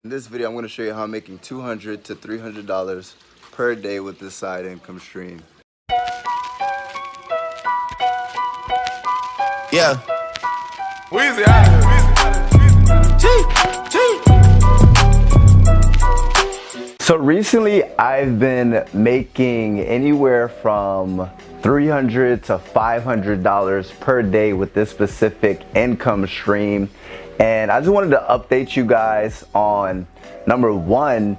In this video, I'm going to show you how I'm making $200 to $300 per day with this side income stream. Yeah. Weezy out of here. So recently, I've been making anywhere from $300 to $500 per day with this specific income stream. And I just wanted to update you guys on number one,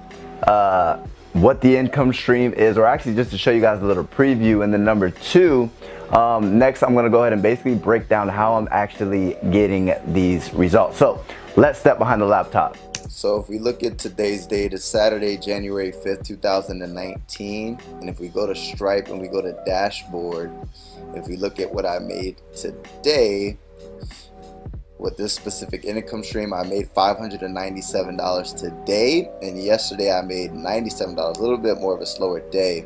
what the income stream is, or actually just to show you guys a little preview. And then number two, next I'm gonna go ahead and basically break down how I'm actually getting these results. So let's step behind the laptop. So if we look at today's date, it's Saturday, January 5th, 2019. And if we go to Stripe and we go to dashboard, if we look at what I made today, with this specific income stream, I made $597 today, and yesterday I made $97, a little bit more of a slower day.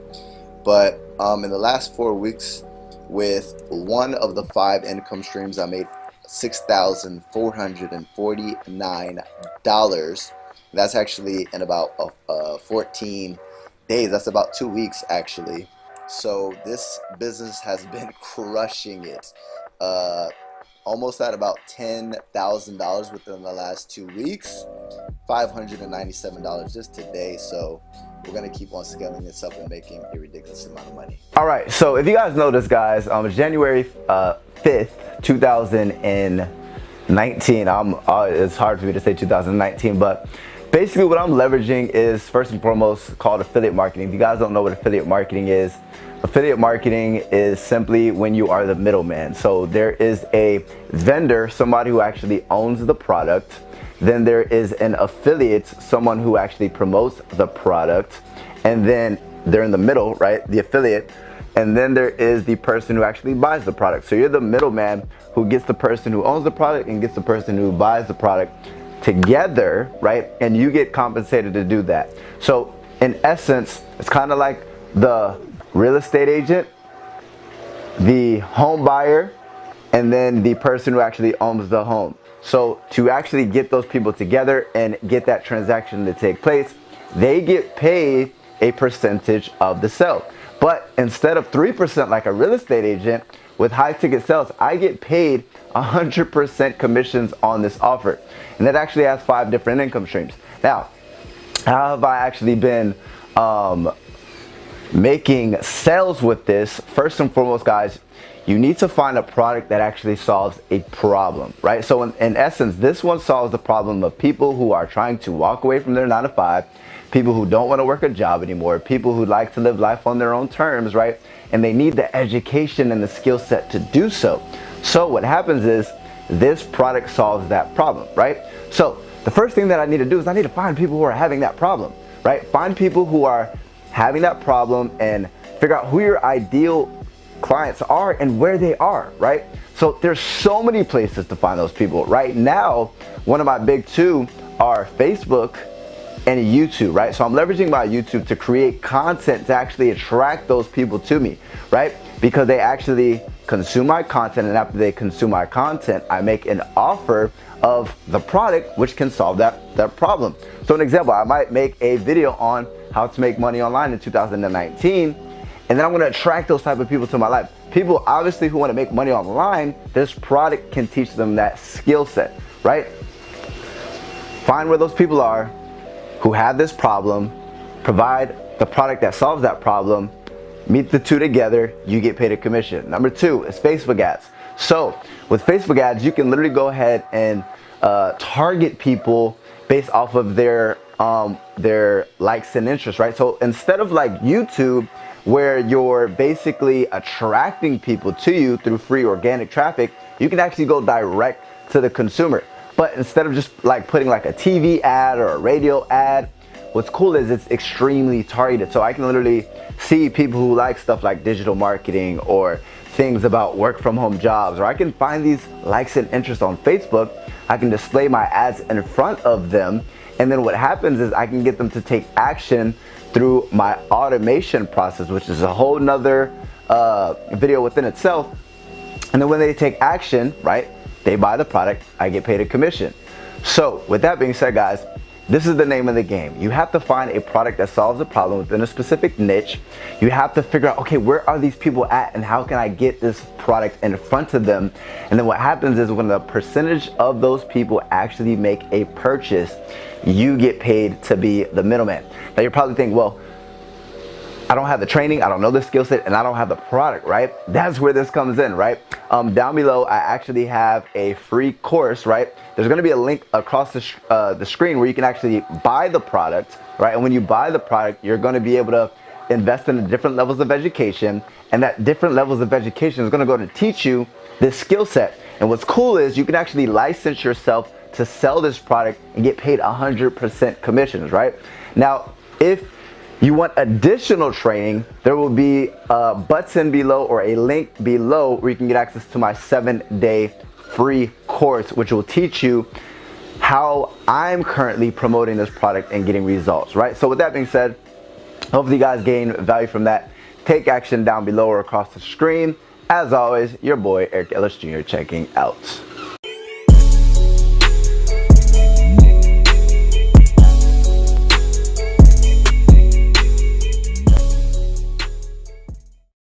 But in the last 4 weeks, with one of the 5 income streams, I made $6,449. That's actually in about 14 days. That's about 2 weeks actually. So this business has been crushing it. Almost at about $10,000 within the last 2 weeks, $597 just today. So we're gonna keep on scaling this up and making a ridiculous amount of money. All right, so if you guys notice, guys, January 5th, 2019. It's hard for me to say 2019, but basically what I'm leveraging is first and foremost called affiliate marketing. If you guys don't know what affiliate marketing is simply when you are the middleman. So there is a vendor, somebody who actually owns the product. Then there is an affiliate, someone who actually promotes the product. And then they're in the middle, right? The affiliate. And then there is the person who actually buys the product. So you're the middleman who gets the person who owns the product and gets the person who buys the product together, right? And you get compensated to do that. So in essence, it's kind of like the real estate agent, the home buyer, and then the person who actually owns the home. So to actually get those people together and get that transaction to take place, they get paid a percentage of the sale. But instead of 3% like a real estate agent, with high ticket sales, I get paid 100% commissions on this offer. And that actually has 5 different income streams. Now, how have I actually been making sales with this? First and foremost, guys, you need to find a product that actually solves a problem, right? So in essence, this one solves the problem of people who are trying to walk away from their 9 to 5, people who don't want to work a job anymore, people who like to live life on their own terms, right? And they need the education and the skill set to do so. So what happens is this product solves that problem, right? So the first thing that I need to do is I need to find people who are having that problem, right? Find people who are having that problem and figure out who your ideal clients are and where they are, right? So there's so many places to find those people. Right now, one of my big 2 are Facebook and YouTube, right? So I'm leveraging my YouTube to create content to actually attract those people to me, right? Because they actually consume my content, and after they consume my content, I make an offer of the product which can solve that problem. So an example, I might make a video on how to make money online in 2019, and then I'm gonna attract those type of people to my life. People obviously who wanna make money online, this product can teach them that skill set, right? Find where those people are who have this problem, provide the product that solves that problem, meet the 2 together, you get paid a commission. Number 2 is Facebook ads. So with Facebook ads, you can literally go ahead and target people based off of their likes and interests, right? So instead of like YouTube, where you're basically attracting people to you through free organic traffic, you can actually go direct to the consumer. But instead of just like putting like a TV ad or a radio ad, what's cool is it's extremely targeted. So I can literally see people who like stuff like digital marketing or things about work from home jobs, or I can find these likes and interests on Facebook. I can display my ads in front of them. And then what happens is I can get them to take action through my automation process, which is a whole nother video within itself. And then when they take action, right, they buy the product, I get paid a commission. So with that being said, guys, this is the name of the game. You have to find a product that solves a problem within a specific niche. You have to figure out, okay, where are these people at and how can I get this product in front of them? And then what happens is when the percentage of those people actually make a purchase, you get paid to be the middleman. Now you're probably thinking, well, I don't have the training, I don't know the skill set, and I don't have the product, right? That's where this comes in, right? Down below, I actually have a free course, right? There's gonna be a link across the screen where you can actually buy the product, right? And when you buy the product, you're gonna be able to invest in the different levels of education, and that different levels of education is gonna go to teach you this skill set. And what's cool is you can actually license yourself to sell this product and get paid 100% commissions, right? Now, if you want additional training, there will be a button below or a link below where you can get access to my 7-day free course, which will teach you how I'm currently promoting this product and getting results, right? So with that being said, hopefully you guys gain value from that. Take action down below or across the screen. As always, your boy, Eric Ellis Jr. checking out.